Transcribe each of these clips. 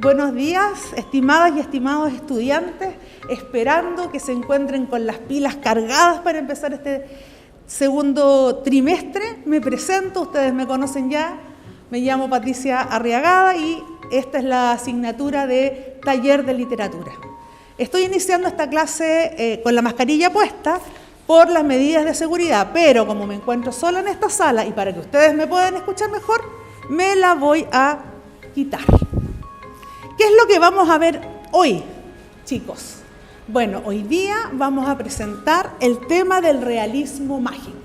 Buenos días, estimadas y estimados estudiantes, esperando que se encuentren con las pilas cargadas para empezar este segundo trimestre. Me presento, ustedes me conocen ya, me llamo Patricia Arriagada y esta es la asignatura de Taller de Literatura. Estoy iniciando esta clase con la mascarilla puesta por las medidas de seguridad, pero como me encuentro sola en esta sala y para que ustedes me puedan escuchar mejor, me la voy a quitar. ¿Qué es lo que vamos a ver hoy, chicos? Bueno, hoy día vamos a presentar el tema del realismo mágico.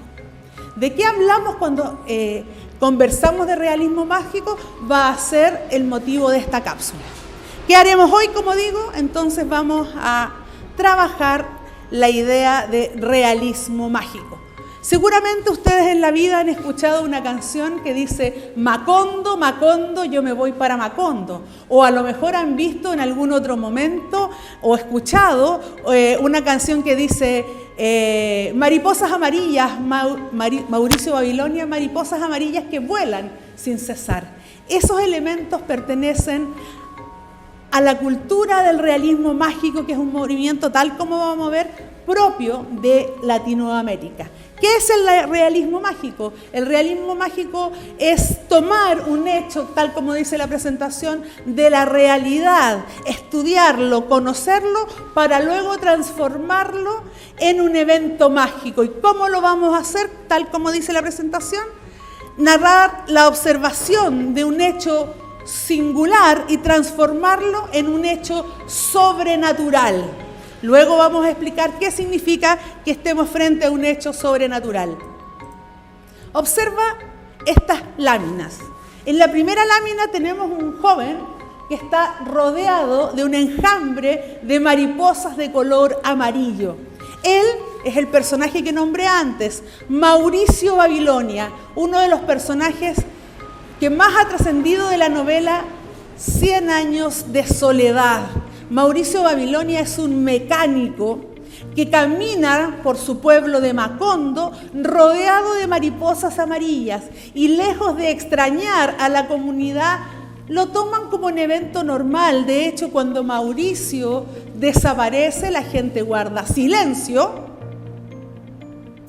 ¿De qué hablamos cuando conversamos de realismo mágico? Va a ser el motivo de esta cápsula. ¿Qué haremos hoy, como digo? Entonces vamos a trabajar la idea de realismo mágico. Seguramente ustedes en la vida han escuchado una canción que dice Macondo, Macondo, yo me voy para Macondo. O a lo mejor han visto en algún otro momento o escuchado una canción que dice mariposas amarillas, Mauricio Babilonia, mariposas amarillas que vuelan sin cesar. Esos elementos pertenecen a la cultura del realismo mágico, que es un movimiento, tal como vamos a ver, propio de Latinoamérica. ¿Qué es el realismo mágico? El realismo mágico es tomar un hecho, tal como dice la presentación, de la realidad, estudiarlo, conocerlo, para luego transformarlo en un evento mágico. ¿Y cómo lo vamos a hacer? Tal como dice la presentación, narrar la observación de un hecho singular y transformarlo en un hecho sobrenatural. Luego vamos a explicar qué significa que estemos frente a un hecho sobrenatural. Observa estas láminas. En la primera lámina tenemos un joven que está rodeado de un enjambre de mariposas de color amarillo. Él es el personaje que nombré antes, Mauricio Babilonia, uno de los personajes que más ha trascendido de la novela 100 años de soledad. Mauricio Babilonia es un mecánico que camina por su pueblo de Macondo rodeado de mariposas amarillas y lejos de extrañar a la comunidad, lo toman como un evento normal. De hecho, cuando Mauricio desaparece, la gente guarda silencio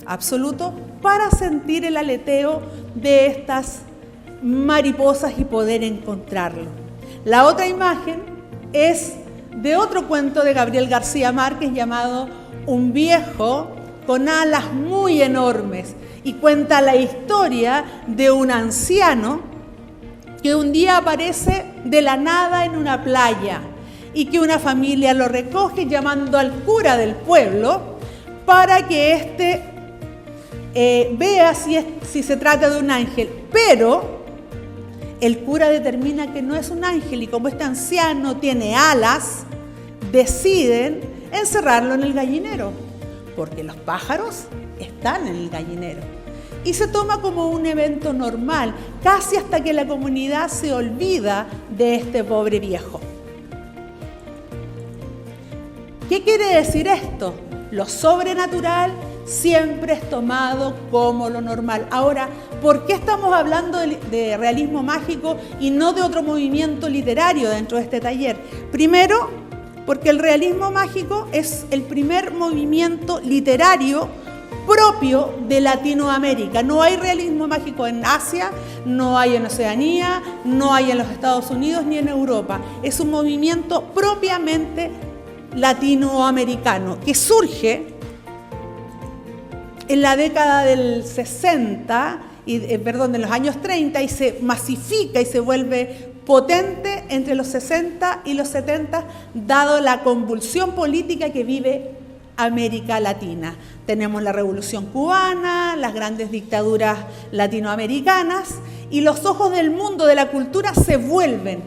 absoluto para sentir el aleteo de estas mariposas y poder encontrarlo. La otra imagen es de otro cuento de Gabriel García Márquez llamado Un viejo con alas muy enormes, y cuenta la historia de un anciano que un día aparece de la nada en una playa y que una familia lo recoge llamando al cura del pueblo para que éste vea si se trata de un ángel, pero el cura determina que no es un ángel y como este anciano tiene alas, deciden encerrarlo en el gallinero, porque los pájaros están en el gallinero. Y se toma como un evento normal, casi hasta que la comunidad se olvida de este pobre viejo. ¿Qué quiere decir esto? Lo sobrenatural siempre es tomado como lo normal. Ahora, ¿por qué estamos hablando de realismo mágico y no de otro movimiento literario dentro de este taller? Primero, porque el realismo mágico es el primer movimiento literario propio de Latinoamérica. No hay realismo mágico en Asia, no hay en Oceanía, no hay en los Estados Unidos ni en Europa. Es un movimiento propiamente latinoamericano que surge en la década del 60, de los años 30, y se masifica y se vuelve potente entre los 60 y los 70, dado la convulsión política que vive América Latina. Tenemos la Revolución Cubana, las grandes dictaduras latinoamericanas, y los ojos del mundo, de la cultura, se vuelven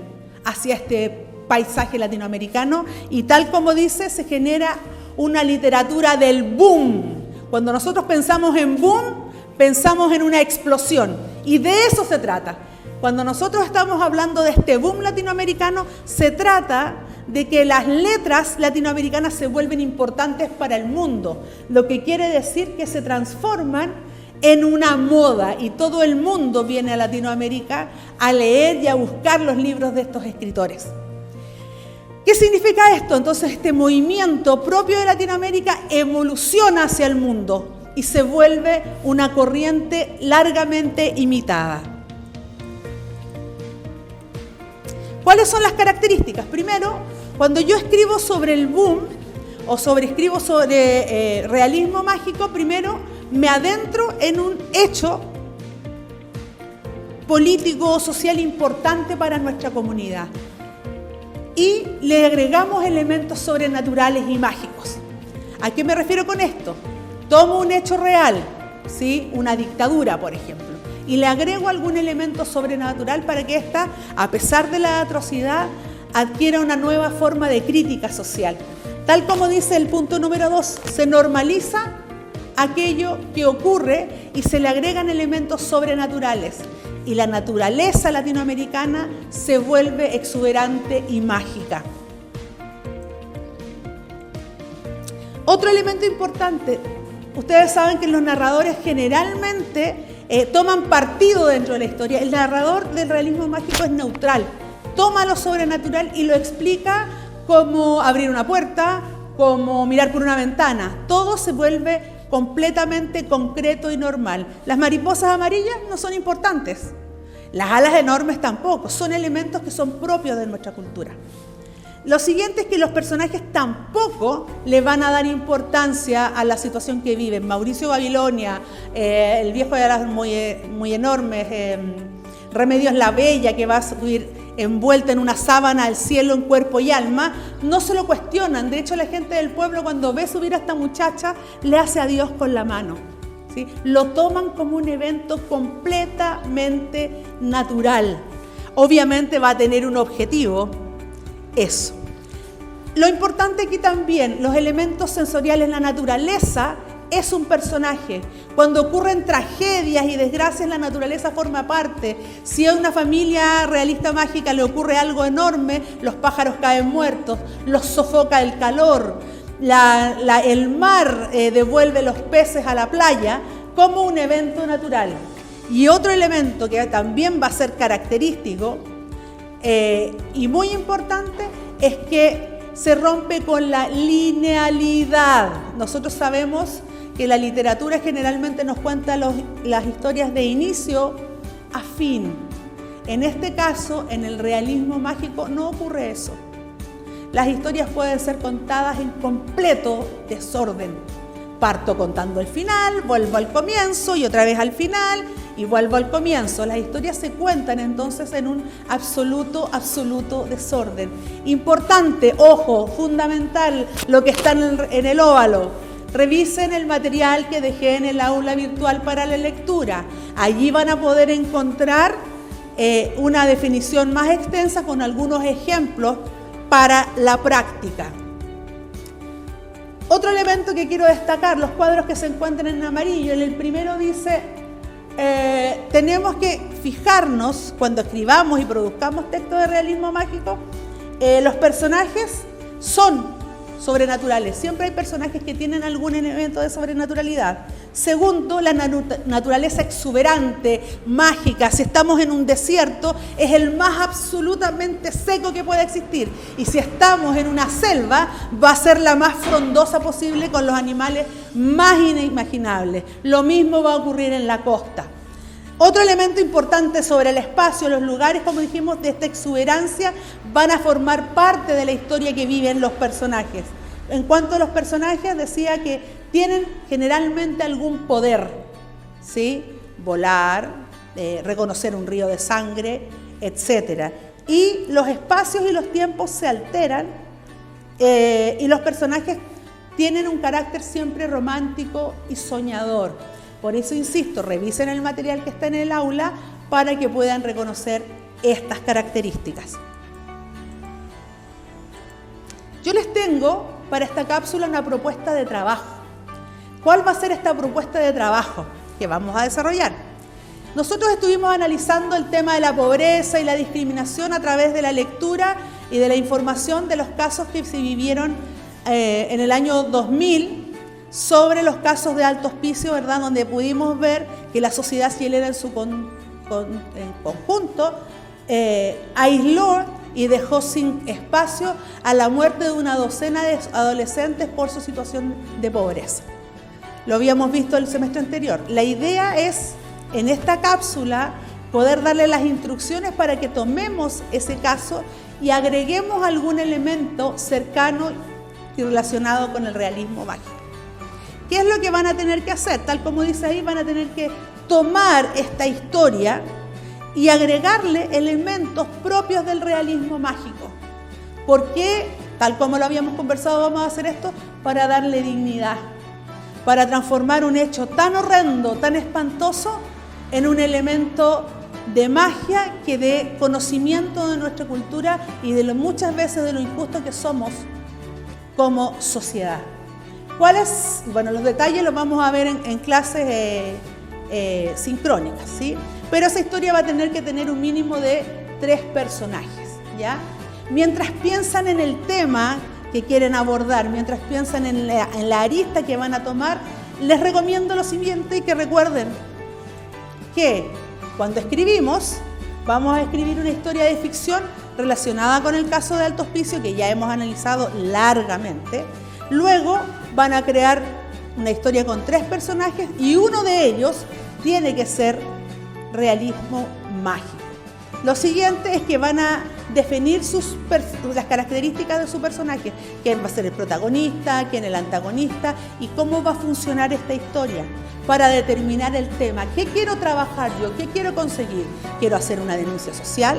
hacia este paisaje latinoamericano, y tal como dice, se genera una literatura del boom. Cuando nosotros pensamos en boom, pensamos en una explosión, y de eso se trata. Cuando nosotros estamos hablando de este boom latinoamericano, se trata de que las letras latinoamericanas se vuelven importantes para el mundo, lo que quiere decir que se transforman en una moda y todo el mundo viene a Latinoamérica a leer y a buscar los libros de estos escritores. ¿Qué significa esto? Entonces este movimiento propio de Latinoamérica evoluciona hacia el mundo y se vuelve una corriente largamente imitada. ¿Cuáles son las características? Primero, cuando yo escribo sobre el boom o escribo sobre realismo mágico, primero me adentro en un hecho político o social importante para nuestra comunidad y le agregamos elementos sobrenaturales y mágicos. ¿A qué me refiero con esto? Tomo un hecho real, ¿sí? Una dictadura, por ejemplo, y le agrego algún elemento sobrenatural para que ésta, a pesar de la atrocidad, adquiera una nueva forma de crítica social. Tal como dice el punto número 2, se normaliza aquello que ocurre y se le agregan elementos sobrenaturales. Y la naturaleza latinoamericana se vuelve exuberante y mágica. Otro elemento importante, ustedes saben que los narradores generalmente toman partido dentro de la historia. El narrador del realismo mágico es neutral, toma lo sobrenatural y lo explica como abrir una puerta, como mirar por una ventana. Todo se vuelve completamente concreto y normal. Las mariposas amarillas no son importantes, las alas enormes tampoco, son elementos que son propios de nuestra cultura. Lo siguiente es que los personajes tampoco le van a dar importancia a la situación que viven. Mauricio Babilonia, el viejo de alas muy enormes, Remedios la Bella, que va a subir envuelta en una sábana al cielo en cuerpo y alma, no se lo cuestionan. De hecho, la gente del pueblo, cuando ve subir a esta muchacha, le hace adiós con la mano, ¿sí? Lo toman como un evento completamente natural. Obviamente va a tener un objetivo, eso. Lo importante aquí también, los elementos sensoriales, la naturaleza es un personaje. Cuando ocurren tragedias y desgracias, la naturaleza forma parte. Si a una familia realista mágica le ocurre algo enorme, los pájaros caen muertos, los sofoca el calor, el mar devuelve los peces a la playa como un evento natural. Y otro elemento que también va a ser característico y muy importante es que se rompe con la linealidad. Nosotros sabemos que la literatura generalmente nos cuenta las historias de inicio a fin. En este caso, en el realismo mágico, no ocurre eso. Las historias pueden ser contadas en completo desorden. Parto contando el final, vuelvo al comienzo y otra vez al final y vuelvo al comienzo. Las historias se cuentan entonces en un absoluto desorden. Importante, ojo, fundamental, lo que está en el óvalo. Revisen el material que dejé en el aula virtual para la lectura. Allí van a poder encontrar una definición más extensa con algunos ejemplos para la práctica. Otro elemento que quiero destacar, los cuadros que se encuentran en amarillo. En el primero dice, tenemos que fijarnos cuando escribamos y produzcamos textos de realismo mágico, los personajes son sobrenaturales. Siempre hay personajes que tienen algún elemento de sobrenaturalidad. Segundo, la naturaleza exuberante, mágica. Si estamos en un desierto, es el más absolutamente seco que pueda existir. Y si estamos en una selva, va a ser la más frondosa posible con los animales más inimaginables. Lo mismo va a ocurrir en la costa. Otro elemento importante sobre el espacio, los lugares, como dijimos, de esta exuberancia van a formar parte de la historia que viven los personajes. En cuanto a los personajes, decía que tienen generalmente algún poder, ¿sí? Volar, reconocer un río de sangre, etc. Y los espacios y los tiempos se alteran y los personajes tienen un carácter siempre romántico y soñador. Por eso insisto, revisen el material que está en el aula para que puedan reconocer estas características. Yo les tengo para esta cápsula una propuesta de trabajo. ¿Cuál va a ser esta propuesta de trabajo que vamos a desarrollar? Nosotros estuvimos analizando el tema de la pobreza y la discriminación a través de la lectura y de la información de los casos que se vivieron en el año 2000 sobre los casos de alto hospicio, ¿verdad? Donde pudimos ver que la sociedad chilena en su conjunto aisló y dejó sin espacio a la muerte de una docena de adolescentes por su situación de pobreza. Lo habíamos visto el semestre anterior. La idea es, en esta cápsula, poder darle las instrucciones para que tomemos ese caso y agreguemos algún elemento cercano y relacionado con el realismo mágico. ¿Qué es lo que van a tener que hacer? Tal como dice ahí, van a tener que tomar esta historia y agregarle elementos propios del realismo mágico. ¿Por qué? Tal como lo habíamos conversado, vamos a hacer esto para darle dignidad, para transformar un hecho tan horrendo, tan espantoso, en un elemento de magia que dé conocimiento de nuestra cultura y de lo muchas veces de lo injusto que somos como sociedad. ¿Cuáles? Bueno, los detalles los vamos a ver en clases sincrónicas, ¿sí? Pero esa historia va a tener que tener un mínimo de 3 personajes, ¿ya? Mientras piensan en el tema que quieren abordar, mientras piensan en la arista que van a tomar, les recomiendo lo siguiente y que recuerden que cuando escribimos, vamos a escribir una historia de ficción relacionada con el caso de Alto Hospicio que ya hemos analizado largamente. Luego van a crear una historia con 3 personajes y uno de ellos tiene que ser realismo mágico. Lo siguiente es que van a definir las características de su personaje, quién va a ser el protagonista, quién el antagonista y cómo va a funcionar esta historia para determinar el tema. ¿Qué quiero trabajar yo? ¿Qué quiero conseguir? ¿Quiero hacer una denuncia social?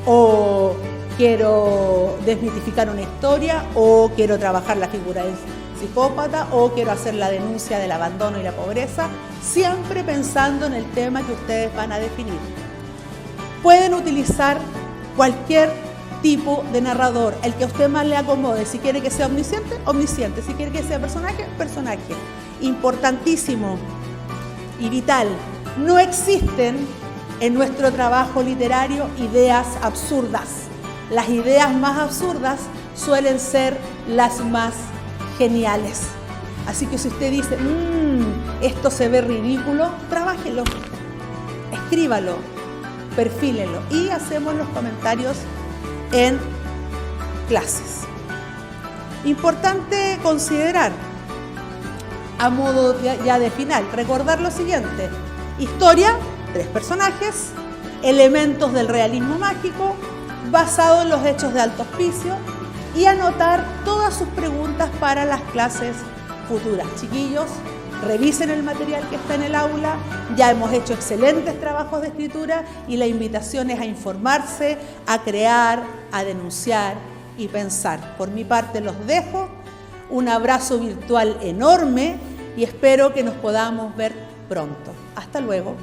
¿O quiero desmitificar una historia? ¿O quiero trabajar la figura del psicópata? ¿O quiero hacer la denuncia del abandono y la pobreza? Siempre pensando en el tema que ustedes van a definir. Pueden utilizar cualquier tipo de narrador, el que a usted más le acomode. Si quiere que sea omnisciente, omnisciente. Si quiere que sea personaje, personaje. Importantísimo y vital, no existen en nuestro trabajo literario ideas absurdas. Las ideas más absurdas suelen ser las más geniales. Así que si usted dice, esto se ve ridículo, trabájelo, escríbalo, perfílelo y hacemos los comentarios en clases. Importante considerar, a modo ya de final, recordar lo siguiente: historia, 3 personajes, elementos del realismo mágico, basado en los hechos de Alto Hospicio, y anotar todas sus preguntas para las clases futuras. Chiquillos, revisen el material que está en el aula, ya hemos hecho excelentes trabajos de escritura y la invitación es a informarse, a crear, a denunciar y pensar. Por mi parte los dejo, un abrazo virtual enorme y espero que nos podamos ver pronto. Hasta luego.